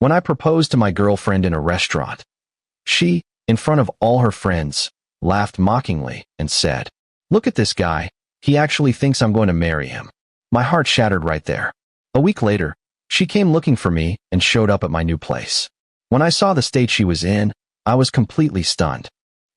When I proposed to my girlfriend in a restaurant, she, in front of all her friends, laughed mockingly and said, "Look at this guy. He actually thinks I'm going to marry him." My heart shattered right there. A week later, she came looking for me and showed up at my new place. When I saw the state she was in, I was completely stunned.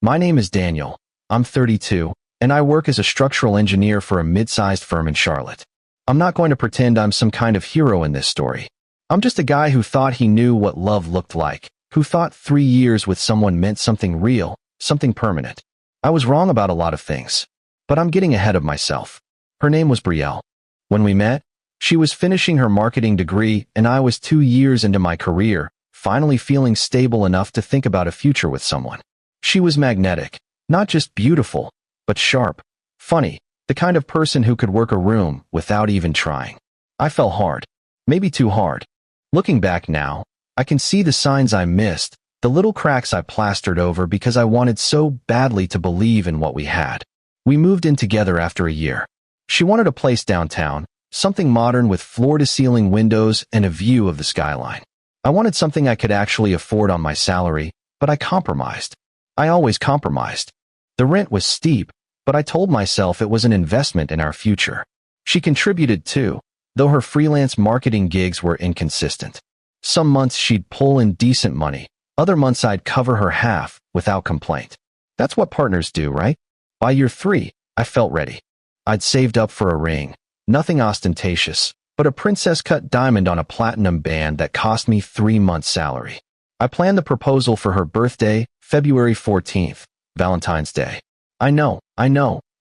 My name is Daniel. I'm 32, and I work as a structural engineer for a mid-sized firm in Charlotte. I'm not going to pretend I'm some kind of hero in this story. I'm just a guy who thought he knew what love looked like, who thought 3 years with someone meant something real, something permanent. I was wrong about a lot of things, but I'm getting ahead of myself. Her name was Brielle. When we met, she was finishing her marketing degree and I was 2 years into my career, finally feeling stable enough to think about a future with someone. She was magnetic, not just beautiful, but sharp, funny, the kind of person who could work a room without even trying. I fell hard, maybe too hard. Looking back now, I can see the signs I missed, the little cracks I plastered over because I wanted so badly to believe in what we had. We moved in together after a year. She wanted a place downtown, something modern with floor-to-ceiling windows and a view of the skyline. I wanted something I could actually afford on my salary, but I compromised. I always compromised. The rent was steep, but I told myself it was an investment in our future. She contributed too, though her freelance marketing gigs were inconsistent. Some months she'd pull in decent money, other months I'd cover her half, without complaint. That's what partners do, right? By year 3, I felt ready. I'd saved up for a ring, nothing ostentatious, but a princess-cut diamond on a platinum band that cost me 3 months' salary. I planned the proposal for her birthday, February 14th, Valentine's Day. I know,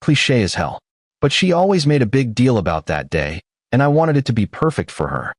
cliché as hell. But she always made a big deal about that day, and I wanted it to be perfect for her.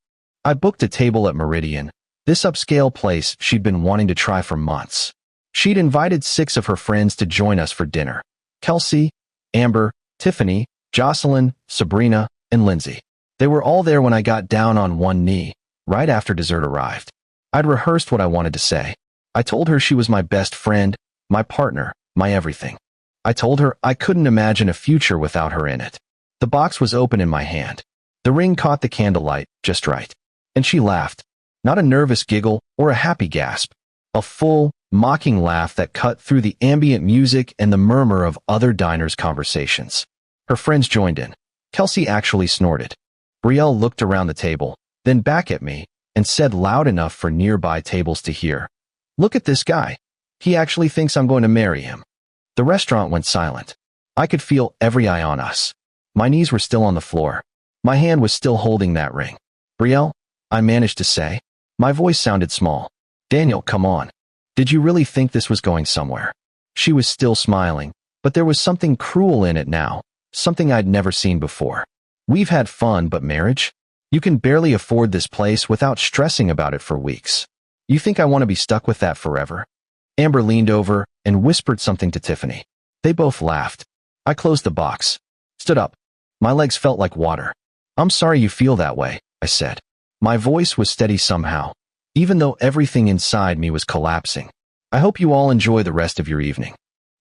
I booked a table at Meridian, this upscale place she'd been wanting to try for months. She'd invited 6 of her friends to join us for dinner: Kelsey, Amber, Tiffany, Jocelyn, Sabrina, and Lindsay. They were all there when I got down on one knee, right after dessert arrived. I'd rehearsed what I wanted to say. I told her she was my best friend, my partner, my everything. I told her I couldn't imagine a future without her in it. The box was open in my hand. The ring caught the candlelight just right. And she laughed. Not a nervous giggle or a happy gasp. A full, mocking laugh that cut through the ambient music and the murmur of other diners' conversations. Her friends joined in. Kelsey actually snorted. Brielle looked around the table, then back at me, and said loud enough for nearby tables to hear, "Look at this guy. He actually thinks I'm going to marry him." The restaurant went silent. I could feel every eye on us. My knees were still on the floor. My hand was still holding that ring. "Brielle," I managed to say. My voice sounded small. "Daniel, come on. Did you really think this was going somewhere?" She was still smiling, but there was something cruel in it now, something I'd never seen before. "We've had fun, but marriage? You can barely afford this place without stressing about it for weeks. You think I want to be stuck with that forever?" Amber leaned over and whispered something to Tiffany. They both laughed. I closed the box, stood up. My legs felt like water. "I'm sorry you feel that way," I said. My voice was steady somehow, even though everything inside me was collapsing. "I hope you all enjoy the rest of your evening."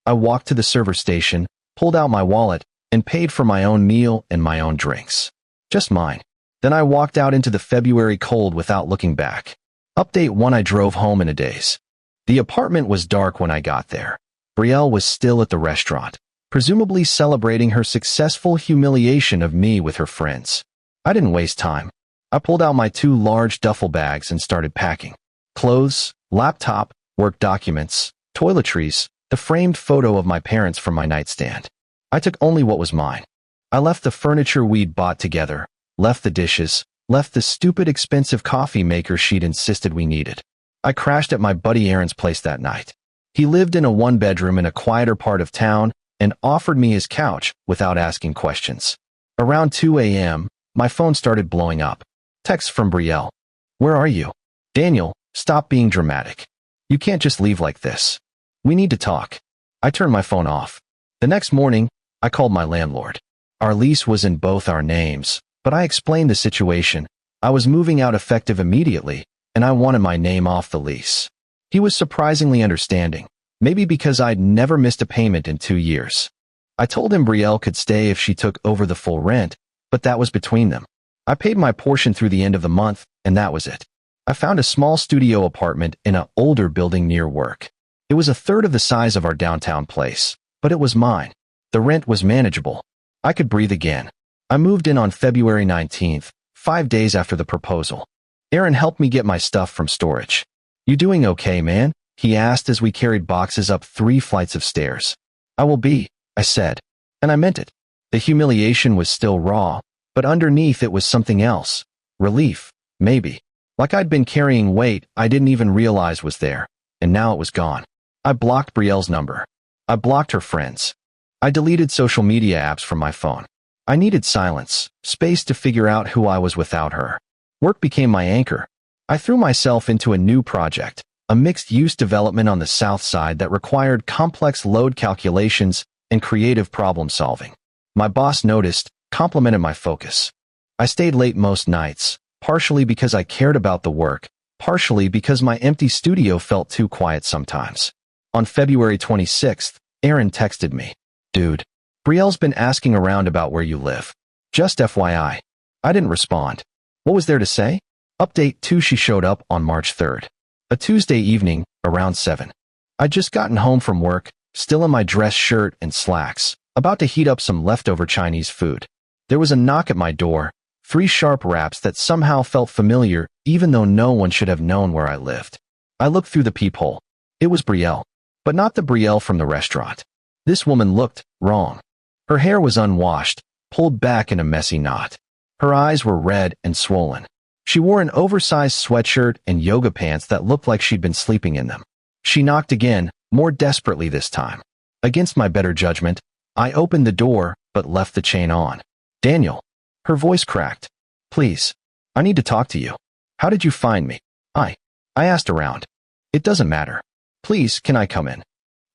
I walked to the server station, pulled out my wallet, and paid for my own meal and my own drinks. Just mine. Then I walked out into the February cold without looking back. Update 1: I drove home in a daze. The apartment was dark when I got there. Brielle was still at the restaurant, presumably celebrating her successful humiliation of me with her friends. I didn't waste time. I pulled out my 2 large duffel bags and started packing. Clothes, laptop, work documents, toiletries, the framed photo of my parents from my nightstand. I took only what was mine. I left the furniture we'd bought together, left the dishes, left the stupid expensive coffee maker she'd insisted we needed. I crashed at my buddy Aaron's place that night. He lived in a 1-bedroom in a quieter part of town and offered me his couch without asking questions. Around 2 a.m., my phone started blowing up. Text from Brielle. "Where are you? Daniel, stop being dramatic. You can't just leave like this. We need to talk." I turned my phone off. The next morning, I called my landlord. Our lease was in both our names, but I explained the situation. I was moving out effective immediately, and I wanted my name off the lease. He was surprisingly understanding, maybe because I'd never missed a payment in 2 years. I told him Brielle could stay if she took over the full rent, but that was between them. I paid my portion through the end of the month, and that was it. I found a small studio apartment in an older building near work. It was a third of the size of our downtown place, but it was mine. The rent was manageable. I could breathe again. I moved in on February 19th, 5 days after the proposal. Aaron helped me get my stuff from storage. "You doing okay, man?" he asked as we carried boxes up 3 flights of stairs. "I will be," I said, and I meant it. The humiliation was still raw, but underneath it was something else. Relief, maybe. Like I'd been carrying weight I didn't even realize was there, and now it was gone. I blocked Brielle's number. I blocked her friends. I deleted social media apps from my phone. I needed silence, space to figure out who I was without her. Work became my anchor. I threw myself into a new project, a mixed-use development on the south side that required complex load calculations and creative problem-solving. My boss noticed, complimented my focus. I stayed late most nights, partially because I cared about the work, partially because my empty studio felt too quiet sometimes. On February 26th, Aaron texted me, "Dude, Brielle's been asking around about where you live. Just FYI." I didn't respond. What was there to say? Update 2: She showed up on March 3rd. A Tuesday evening, around 7. I'd just gotten home from work, still in my dress shirt and slacks, about to heat up some leftover Chinese food. There was a knock at my door, 3 sharp raps that somehow felt familiar even though no one should have known where I lived. I looked through the peephole. It was Brielle, but not the Brielle from the restaurant. This woman looked wrong. Her hair was unwashed, pulled back in a messy knot. Her eyes were red and swollen. She wore an oversized sweatshirt and yoga pants that looked like she'd been sleeping in them. She knocked again, more desperately this time. Against my better judgment, I opened the door, but left the chain on. "Daniel." Her voice cracked. "Please. I need to talk to you. How did you find me?" I asked around. "It doesn't matter. Please, can I come in?"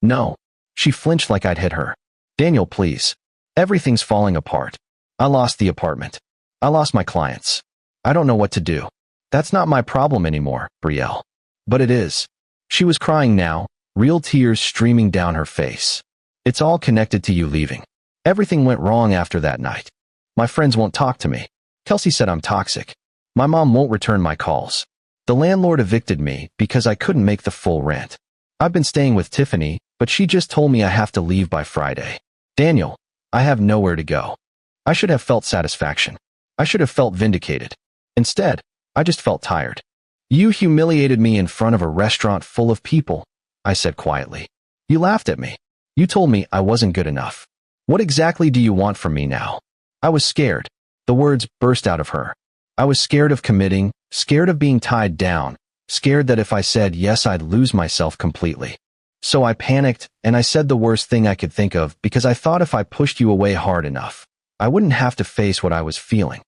"No." She flinched like I'd hit her. "Daniel, please. Everything's falling apart. I lost the apartment. I lost my clients. I don't know what to do. That's not my problem anymore, Brielle." "But it is." She was crying now, real tears streaming down her face. "It's all connected to you leaving. Everything went wrong after that night. My friends won't talk to me. Kelsey said I'm toxic. My mom won't return my calls. The landlord evicted me because I couldn't make the full rent. I've been staying with Tiffany, but she just told me I have to leave by Friday. Daniel, I have nowhere to go." I should have felt satisfaction. I should have felt vindicated. Instead, I just felt tired. "You humiliated me in front of a restaurant full of people," I said quietly. "You laughed at me. You told me I wasn't good enough. What exactly do you want from me now?" I was scared. The words burst out of her. I was scared of committing, scared of being tied down, scared that if I said yes I'd lose myself completely. So I panicked, and I said the worst thing I could think of because I thought if I pushed you away hard enough, I wouldn't have to face what I was feeling.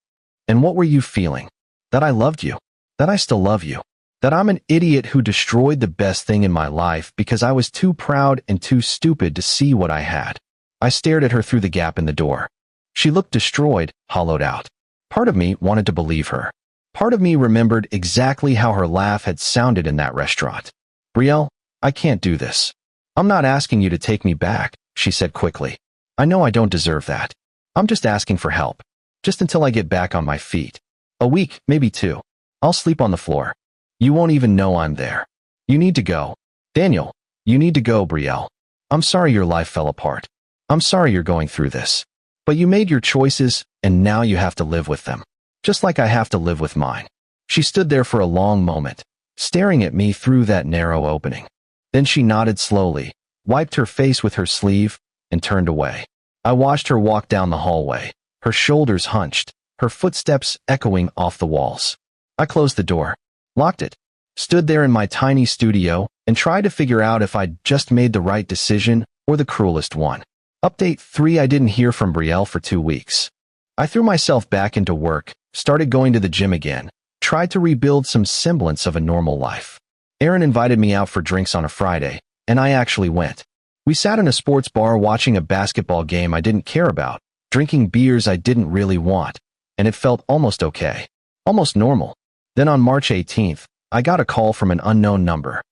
"And what were you feeling?" "That I loved you. That I still love you. That I'm an idiot who destroyed the best thing in my life because I was too proud and too stupid to see what I had." I stared at her through the gap in the door. She looked destroyed, hollowed out. Part of me wanted to believe her. Part of me remembered exactly how her laugh had sounded in that restaurant. "Brielle, I can't do this. I'm not asking you to take me back," she said quickly. "I know I don't deserve that. I'm just asking for help. Just until I get back on my feet. A week, maybe 2. I'll sleep on the floor. You won't even know I'm there. You need to go. Daniel, you need to go, Brielle. I'm sorry your life fell apart. I'm sorry you're going through this. But you made your choices, and now you have to live with them. Just like I have to live with mine." She stood there for a long moment, staring at me through that narrow opening. Then she nodded slowly, wiped her face with her sleeve, and turned away. I watched her walk down the hallway, her shoulders hunched, her footsteps echoing off the walls. I closed the door, locked it, stood there in my tiny studio, and tried to figure out if I'd just made the right decision or the cruelest one. Update 3: I didn't hear from Brielle for 2 weeks. I threw myself back into work, started going to the gym again, tried to rebuild some semblance of a normal life. Aaron invited me out for drinks on a Friday, and I actually went. We sat in a sports bar watching a basketball game I didn't care about, drinking beers I didn't really want, and it felt almost okay, almost normal. Then on March 18th, I got a call from an unknown number.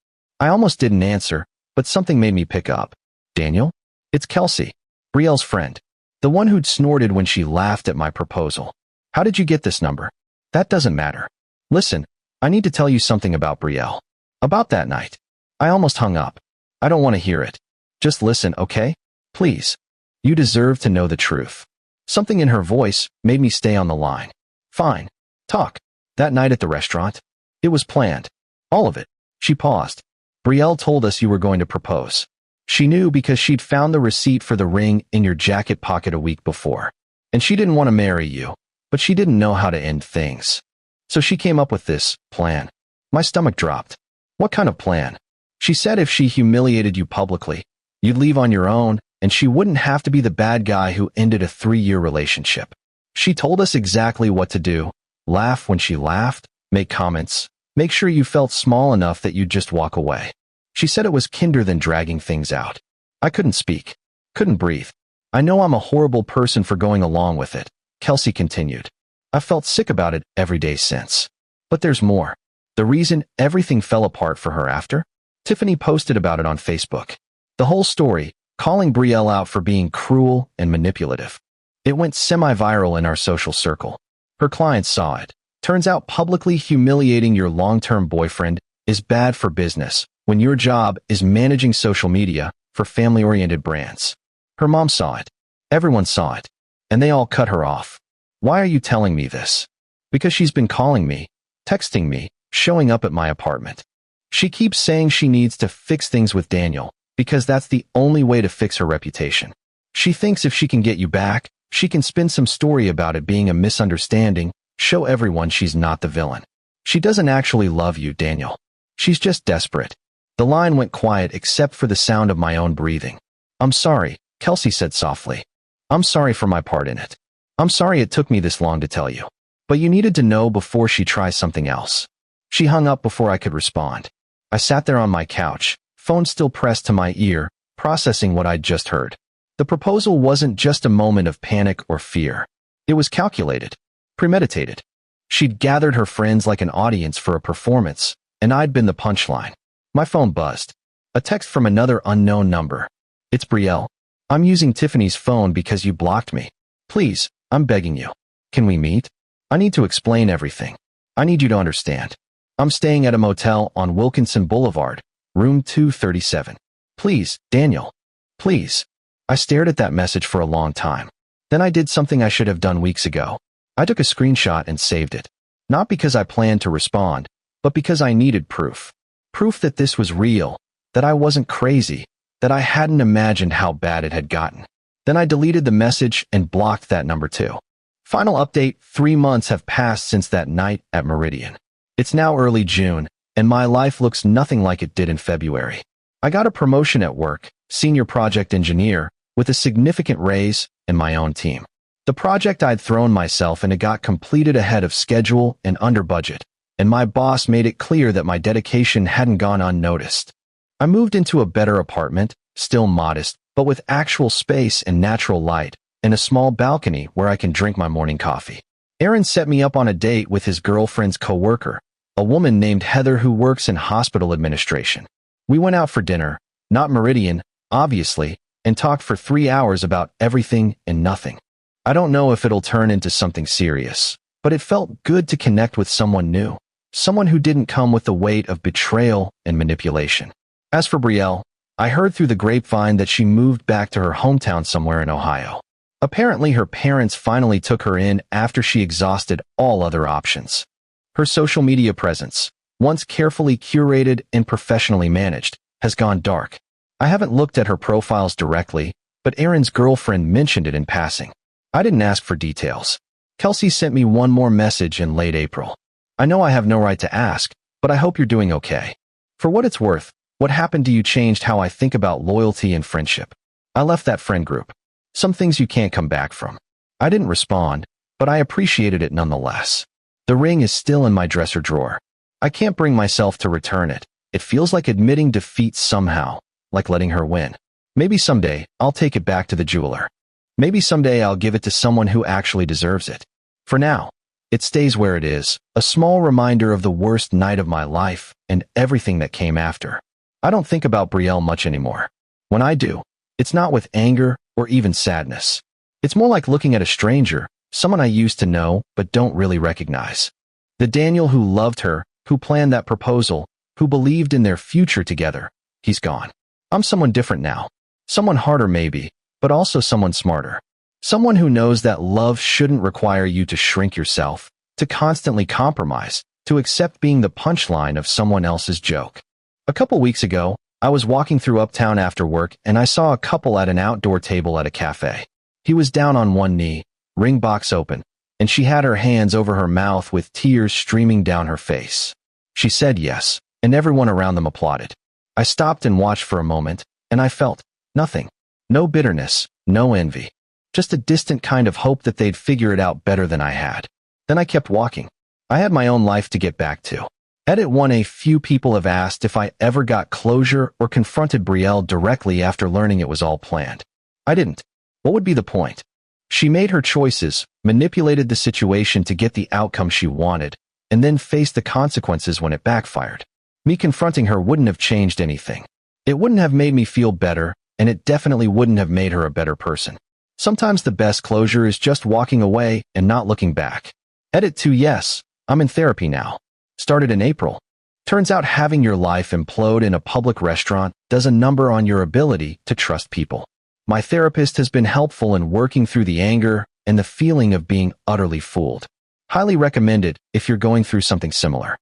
I almost didn't answer, but something made me pick up. "Daniel? It's Kelsey, Brielle's friend. The one who'd snorted when she laughed at my proposal. How did you get this number?" "That doesn't matter. Listen, I need to tell you something about Betrayal. About that night. I almost hung up. I don't want to hear it. Just listen, okay? Please. You deserve to know the truth. Something in her voice made me stay on the line. Fine. Talk. That night at the restaurant. It was planned. All of it. She paused. Betrayal told us you were going to propose. She knew because she'd found the receipt for the ring in your jacket pocket a week before. And she didn't want to marry you, but she didn't know how to end things. So she came up with this plan. My stomach dropped. What kind of plan? She said if she humiliated you publicly, you'd leave on your own, and she wouldn't have to be the bad guy who ended a 3-year relationship. She told us exactly what to do. Laugh when she laughed, make comments, make sure you felt small enough that you'd just walk away. She said it was kinder than dragging things out. I couldn't speak. Couldn't breathe. I know I'm a horrible person for going along with it, Kelsey continued. I felt sick about it every day since. But there's more. The reason everything fell apart for her after? Tiffany posted about it on Facebook. The whole story, calling Betrayal out for being cruel and manipulative. It went semi-viral in our social circle. Her clients saw it. Turns out publicly humiliating your long-term boyfriend is bad for business when your job is managing social media for family-oriented brands. Her mom saw it. Everyone saw it. And they all cut her off. Why are you telling me this? Because she's been calling me, texting me, showing up at my apartment. She keeps saying she needs to fix things with Daniel because that's the only way to fix her reputation. She thinks if she can get you back, she can spin some story about it being a misunderstanding, show everyone she's not the villain. She doesn't actually love you, Daniel. She's just desperate. The line went quiet except for the sound of my own breathing. I'm sorry, Kelsey said softly. I'm sorry for my part in it. I'm sorry it took me this long to tell you. But you needed to know before she tries something else. She hung up before I could respond. I sat there on my couch, phone still pressed to my ear, processing what I'd just heard. The proposal wasn't just a moment of panic or fear. It was calculated, premeditated. She'd gathered her friends like an audience for a performance, and I'd been the punchline. My phone buzzed. A text from another unknown number. It's Betrayal. I'm using Tiffany's phone because you blocked me. Please, I'm begging you. Can we meet? I need to explain everything. I need you to understand. I'm staying at a motel on Wilkinson Boulevard, room 237. Please, Daniel. Please. I stared at that message for a long time. Then I did something I should have done weeks ago. I took a screenshot and saved it. Not because I planned to respond, but because I needed proof. Proof that this was real, that I wasn't crazy, that I hadn't imagined how bad it had gotten. Then I deleted the message and blocked that number too. Final update, 3 months have passed since that night at Meridian. It's now early June, and my life looks nothing like it did in February. I got a promotion at work, senior project engineer, with a significant raise and my own team. The project I'd thrown myself into got completed ahead of schedule and under budget, and my boss made it clear that my dedication hadn't gone unnoticed. I moved into a better apartment, still modest, but with actual space and natural light, and a small balcony where I can drink my morning coffee. Aaron set me up on a date with his girlfriend's coworker, a woman named Heather who works in hospital administration. We went out for dinner, not Meridian, obviously, and talked for 3 hours about everything and nothing. I don't know if it'll turn into something serious, but it felt good to connect with someone new, someone who didn't come with the weight of betrayal and manipulation. As for Betrayal, I heard through the grapevine that she moved back to her hometown somewhere in Ohio. Apparently her parents finally took her in after she exhausted all other options. Her social media presence, once carefully curated and professionally managed, has gone dark. I haven't looked at her profiles directly, but Aaron's girlfriend mentioned it in passing. I didn't ask for details. Kelsey sent me one more message in late April. I know I have no right to ask, but I hope you're doing okay. For what it's worth, what happened to you changed how I think about loyalty and friendship. I left that friend group. Some things you can't come back from. I didn't respond, but I appreciated it nonetheless. The ring is still in my dresser drawer. I can't bring myself to return it. It feels like admitting defeat somehow, like letting her win. Maybe someday I'll take it back to the jeweler. Maybe someday I'll give it to someone who actually deserves it. For now, it stays where it is, a small reminder of the worst night of my life and everything that came after. I don't think about Betrayal much anymore. When I do, it's not with anger or even sadness. It's more like looking at a stranger, someone I used to know but don't really recognize. The Daniel who loved her, who planned that proposal, who believed in their future together. He's gone. I'm someone different now. Someone harder maybe, but also someone smarter. Someone who knows that love shouldn't require you to shrink yourself, to constantly compromise, to accept being the punchline of someone else's joke. A couple weeks ago, I was walking through Uptown after work and I saw a couple at an outdoor table at a cafe. He was down on one knee, ring box open, and she had her hands over her mouth with tears streaming down her face. She said yes, and everyone around them applauded. I stopped and watched for a moment, and I felt nothing. No bitterness, no envy. Just a distant kind of hope that they'd figure it out better than I had. Then I kept walking. I had my own life to get back to. Edit 1. A few people have asked if I ever got closure or confronted Betrayal directly after learning it was all planned. I didn't. What would be the point? She made her choices, manipulated the situation to get the outcome she wanted, and then faced the consequences when it backfired. Me confronting her wouldn't have changed anything. It wouldn't have made me feel better, and it definitely wouldn't have made her a better person. Sometimes the best closure is just walking away and not looking back. Edit 2. Yes, I'm in therapy now. Started in April. Turns out having your life implode in a public restaurant does a number on your ability to trust people. My therapist has been helpful in working through the anger and the feeling of being utterly fooled. Highly recommended if you're going through something similar.